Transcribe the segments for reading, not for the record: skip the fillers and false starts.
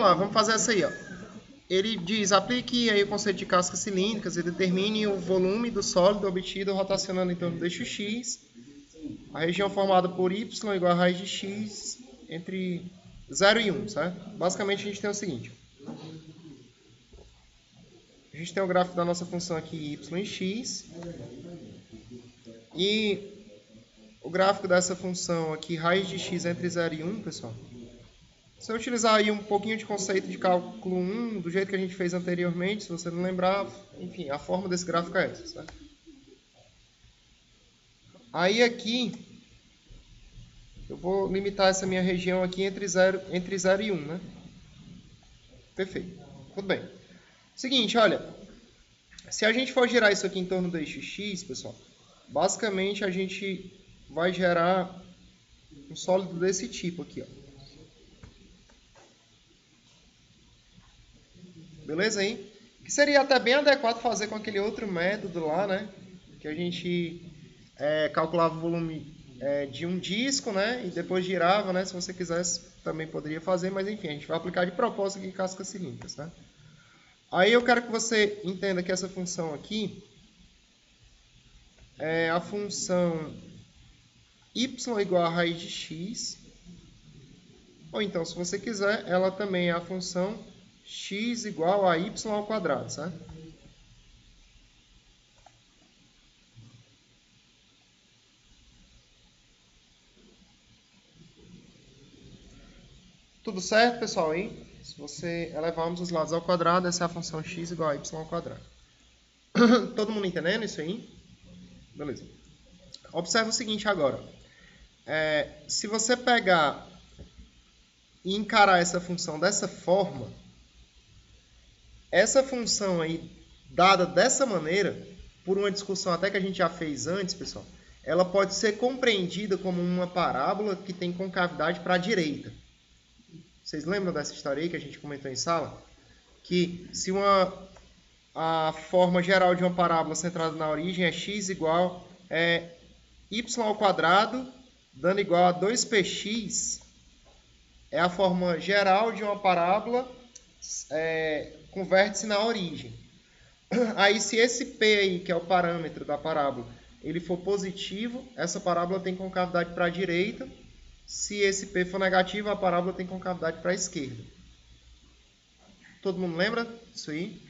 lá, vamos fazer essa aí, ó. Ele diz, aplique aí o conceito de cascas cilíndricas e determine o volume do sólido obtido rotacionando em torno do eixo X. A região formada por Y igual a raiz de X entre 0 e 1, certo? Basicamente a gente tem o seguinte. A gente tem o gráfico da nossa função aqui, y e x. E o gráfico dessa função aqui, raiz de x entre 0 e 1, pessoal. Se eu utilizar aí um pouquinho de conceito de cálculo 1, do jeito que a gente fez anteriormente, se você não lembrar, enfim, a forma desse gráfico é essa, certo? Aí aqui, eu vou limitar essa minha região aqui entre 0 e 1, né? Perfeito. Tudo bem. Seguinte, olha. Se a gente for girar isso aqui em torno do eixo X, pessoal, basicamente a gente vai gerar um sólido desse tipo aqui, ó. Beleza aí? Que seria até bem adequado fazer com aquele outro método lá, né? Que a gente calculava o volume de um disco, né? E depois girava, né? Se você quisesse, também poderia fazer, mas enfim, a gente vai aplicar de propósito aqui cascas cilíndricas, tá? Aí eu quero que você entenda que essa função aqui é a função y igual a raiz de x. Ou então, se você quiser, ela também é a função x igual a y ao quadrado, certo? Tudo certo, pessoal? Aí? Se você elevarmos os lados ao quadrado, essa é a função x igual a y ao quadrado. Todo mundo entendendo isso aí? Beleza. Observa o seguinte agora. Se você pegar e encarar essa função dessa forma, essa função aí, dada dessa maneira, por uma discussão até que a gente já fez antes, pessoal, ela pode ser compreendida como uma parábola que tem concavidade para a direita. Vocês lembram dessa história aí que a gente comentou em sala? Que se a forma geral de uma parábola centrada na origem é x igual y ao quadrado, dando igual a 2px, é a forma geral de uma parábola com vértice na origem. Aí, se esse P aí, que é o parâmetro da parábola, ele for positivo, essa parábola tem concavidade para a direita. Se esse P for negativo, a parábola tem concavidade para a esquerda. Todo mundo lembra disso aí?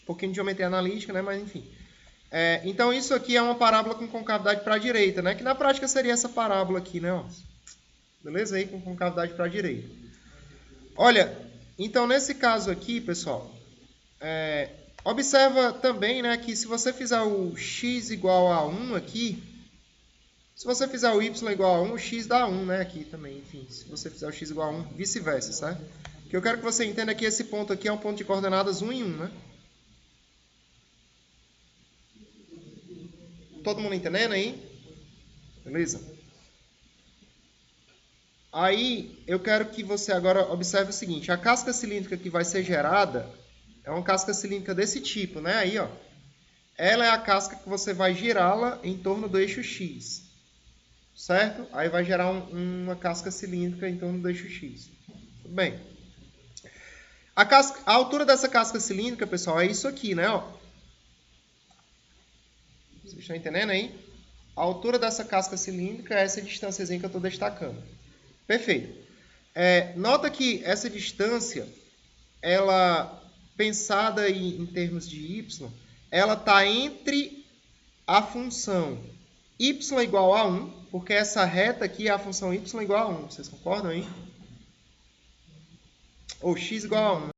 Um pouquinho de geometria analítica, né? Mas enfim. Então, isso aqui é uma parábola com concavidade para a direita, né? Que na prática seria essa parábola aqui, né? Beleza? Aí, com concavidade para a direita. Olha, então, nesse caso aqui, pessoal, observa também, né, que se você fizer o x igual a 1 aqui, se você fizer o y igual a 1, o x dá 1, né, aqui também, enfim, se você fizer o x igual a 1, vice-versa, certo? O que eu quero que você entenda é que esse ponto aqui é um ponto de coordenadas 1 em 1, né? Todo mundo entendendo aí? Beleza? Aí, eu quero que você agora observe o seguinte, a casca cilíndrica que vai ser gerada é uma casca cilíndrica desse tipo, né? Aí, ó. Ela é a casca que você vai girá-la em torno do eixo X. Certo? Aí vai gerar uma casca cilíndrica em torno do eixo X. Tudo bem. A altura dessa casca cilíndrica, pessoal, é isso aqui, né? Ó. Vocês estão entendendo aí? A altura dessa casca cilíndrica é essa distânciazinha que eu estou destacando. Perfeito. Nota que essa distância, ela, pensada aí em termos de y, ela está entre a função y igual a 1, porque essa reta aqui é a função y igual a 1. Vocês concordam aí? Ou x igual a 1.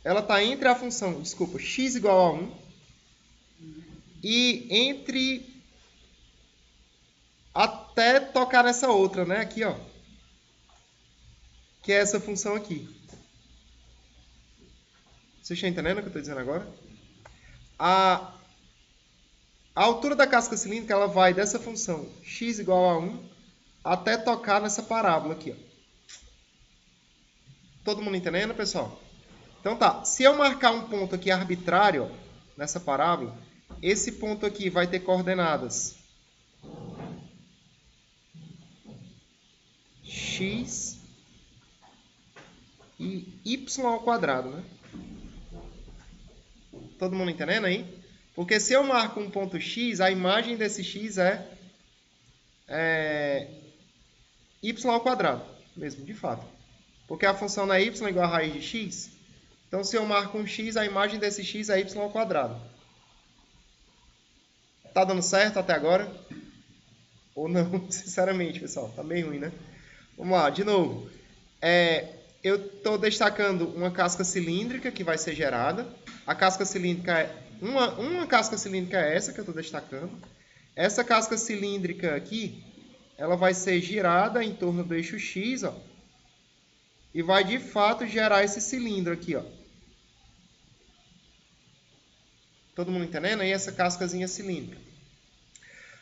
Ela está entre a função, x igual a 1 e entre até tocar nessa outra, né? Aqui, ó. Que é essa função aqui. Vocês estão entendendo o que eu estou dizendo agora? A altura da casca cilíndrica ela vai dessa função x igual a 1 até tocar nessa parábola aqui. Ó. Todo mundo entendendo, pessoal? Então tá, se eu marcar um ponto aqui arbitrário ó, nessa parábola, esse ponto aqui vai ter coordenadas x e y ao quadrado, né? Todo mundo entendendo aí? Porque se eu marco um ponto x, a imagem desse x é y ao quadrado, mesmo, de fato. Porque a função não é y igual a raiz de x. Então, se eu marco um x, a imagem desse x é y ao quadrado. Tá dando certo até agora? Ou não? Sinceramente, pessoal, tá bem ruim, né? Vamos lá, de novo. Eu estou destacando uma casca cilíndrica que vai ser gerada. A casca cilíndrica é... Uma casca cilíndrica é essa que eu estou destacando. Essa casca cilíndrica aqui, ela vai ser girada em torno do eixo X, ó, e vai de fato gerar esse cilindro aqui, ó. Todo mundo entendendo? Aí essa cascazinha cilíndrica.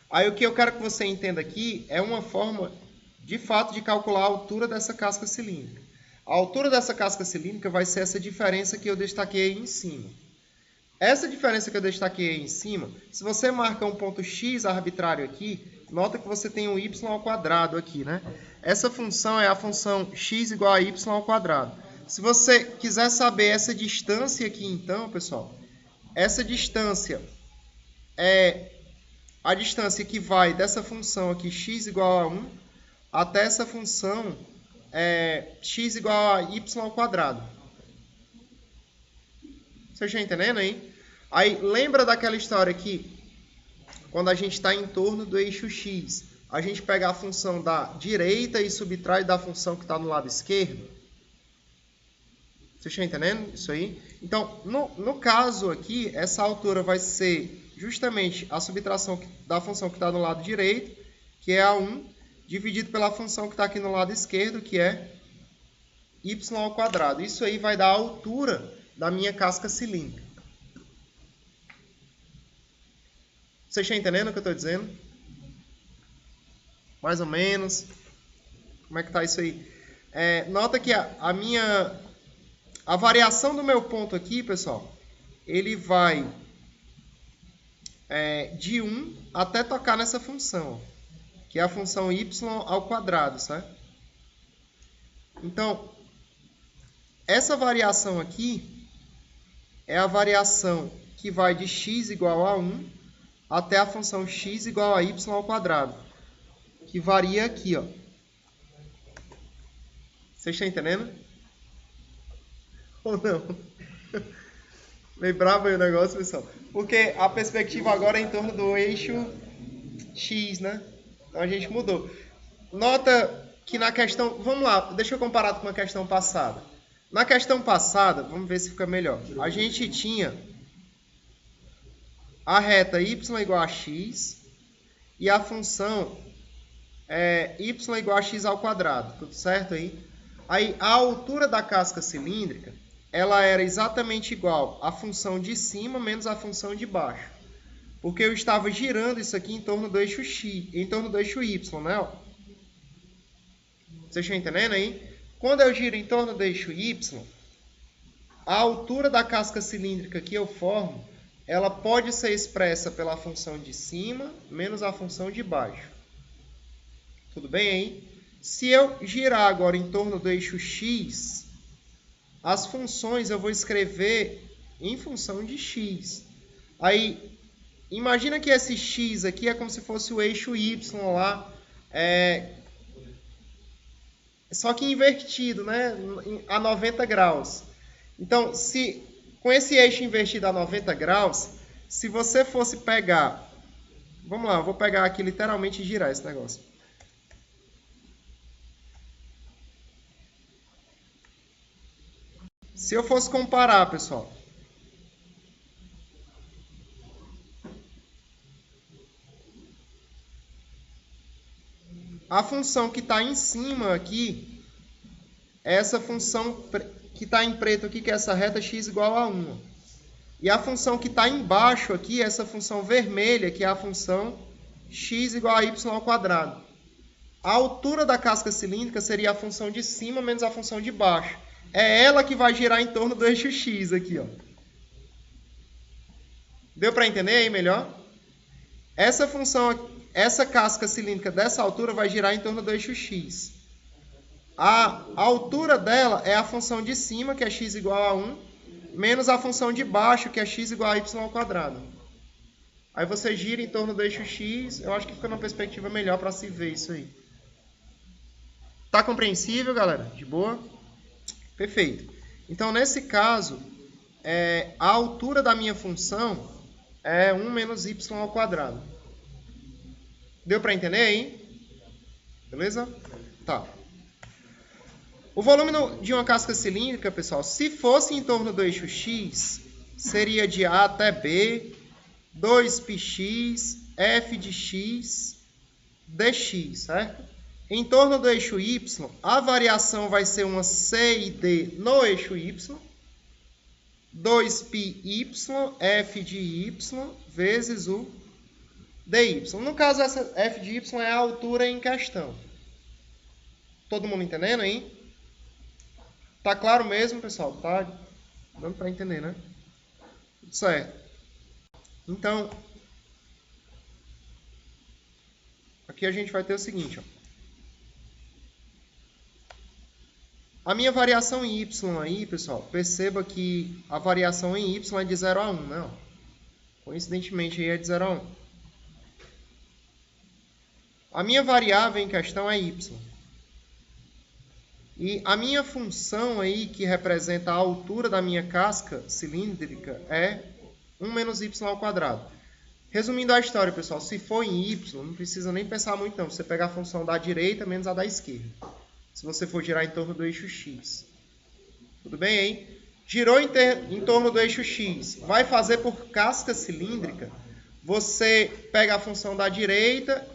Aí o que eu quero que você entenda aqui é uma forma, de fato, de calcular a altura dessa casca cilíndrica. A altura dessa casca cilíndrica vai ser essa diferença que eu destaquei aí em cima. Essa diferença que eu destaquei aí em cima, se você marca um ponto x arbitrário aqui, nota que você tem um y ao quadrado aqui, né? Essa função é a função x igual a y ao quadrado. Se você quiser saber essa distância aqui, então, pessoal, essa distância é a distância que vai dessa função aqui, x igual a 1, até essa função x igual a y ao quadrado. Vocês estão entendendo aí? Aí, lembra daquela história que, quando a gente está em torno do eixo x, a gente pega a função da direita e subtrai da função que está no lado esquerdo? Vocês estão entendendo isso aí? Então, no caso aqui, essa altura vai ser justamente a subtração da função que está no lado direito, que é a 1, dividido pela função que está aqui no lado esquerdo, que é y ao quadrado. Isso aí vai dar a altura da minha casca cilíndrica. Vocês estão entendendo o que eu estou dizendo? Mais ou menos. Como é que está isso aí? Nota que a variação do meu ponto aqui, pessoal, ele vai de 1 até tocar nessa função, que é a função y ao quadrado, certo? Então, essa variação aqui é a variação que vai de x igual a 1 até a função x igual a y ao quadrado, que varia aqui, ó. Vocês estão entendendo? Ou não? Meio bravo aí o negócio, pessoal. Porque a perspectiva agora é em torno do eixo x, né? Então a gente mudou. Nota que na questão... Vamos lá, deixa eu comparar com a questão passada. Na questão passada, vamos ver se fica melhor. A gente tinha a reta y igual a x e a função y igual a x ao quadrado. Tudo certo aí? Aí a altura da casca cilíndrica, ela era exatamente igual à função de cima menos a função de baixo. Porque eu estava girando isso aqui em torno do eixo x, em torno do eixo y, né? Vocês estão entendendo aí? Quando eu giro em torno do eixo y, a altura da casca cilíndrica que eu formo, ela pode ser expressa pela função de cima menos a função de baixo. Tudo bem aí? Se eu girar agora em torno do eixo x, as funções eu vou escrever em função de x. Aí, imagina que esse x aqui é como se fosse o eixo y lá, só que invertido, né? A 90 graus. Então, com esse eixo invertido a 90 graus, se você fosse pegar... Vamos lá, eu vou pegar aqui literalmente e girar esse negócio. Se eu fosse comparar, pessoal, a função que está em cima aqui, essa função que está em preto aqui, que é essa reta x igual a 1. E a função que está embaixo aqui, essa função vermelha, que é a função x igual a y ao quadrado. A altura da casca cilíndrica seria a função de cima menos a função de baixo. É ela que vai girar em torno do eixo x aqui, ó. Deu para entender aí melhor? Essa função, essa casca cilíndrica dessa altura vai girar em torno do eixo x. A altura dela é a função de cima, que é x igual a 1, menos a função de baixo, que é x igual a y ao quadrado. Aí você gira em torno do eixo x, eu acho que fica numa perspectiva melhor para se ver isso aí. Tá compreensível, galera? De boa? Perfeito. Então, nesse caso, a altura da minha função é 1 menos y ao quadrado. Deu para entender aí? Beleza? Tá. O volume de uma casca cilíndrica, pessoal, se fosse em torno do eixo x, seria de A até B, 2πx, f de x, dx, certo? Em torno do eixo y, a variação vai ser uma c e d no eixo y, 2πy, f de y, vezes o dy. No caso, essa f de y é a altura em questão. Todo mundo entendendo aí? Tá claro mesmo, pessoal? Tá dando para entender, né? Tudo certo. Então, aqui a gente vai ter o seguinte, ó. A minha variação em y aí, pessoal, perceba que a variação em y é de 0 a 1, né? Coincidentemente, aí é de 0 a 1. A minha variável em questão é y. E a minha função aí, que representa a altura da minha casca cilíndrica, é 1 menos y ao quadrado. Resumindo a história, pessoal, se for em y, não precisa nem pensar muito não. Você pega a função da direita menos a da esquerda. Se você for girar em torno do eixo x. Tudo bem, hein? Girou em torno do eixo x. Vai fazer por casca cilíndrica. Você pega a função da direita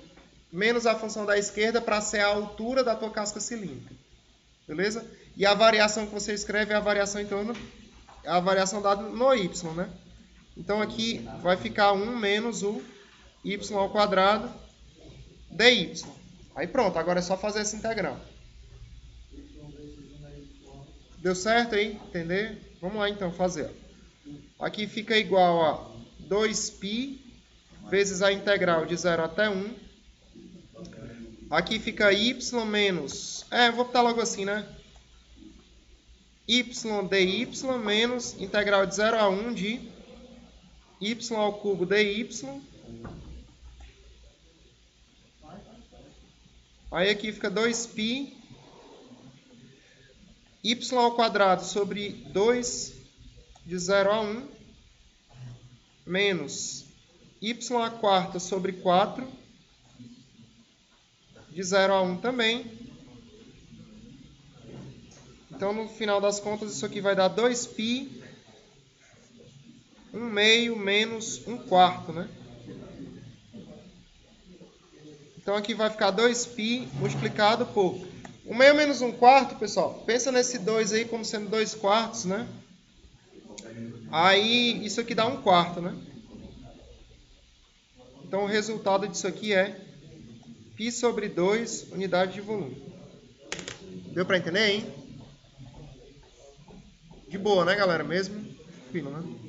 menos a função da esquerda para ser a altura da tua casca cilíndrica. Beleza? E a variação que você escreve é a variação em torno... É a variação dada no y, né? Então aqui vai ficar 1 menos o y ao quadrado dy. Aí pronto, agora é só fazer essa integral. Deu certo aí? Entender? Vamos lá então fazer. Aqui fica igual a 2π vezes a integral de 0 até 1. Aqui fica y menos... vou botar logo assim, né? y dy menos integral de 0 a 1 de y ao cubo dy. Aí aqui fica 2π y ao quadrado sobre 2 de 0 a 1 menos y à quarta sobre 4 de 0 a 1 também. Então, no final das contas, isso aqui vai dar 2π 1 meio menos 1 quarto, né? Então, aqui vai ficar 2π multiplicado por 1 meio menos 1 quarto, pessoal. Pensa nesse 2 aí como sendo 2 quartos, né? Aí, isso aqui dá 1 quarto, né? Então, o resultado disso aqui é π sobre 2 unidade de volume. Deu para entender, hein? De boa, né, galera? Mesmo? Tranquilo, né?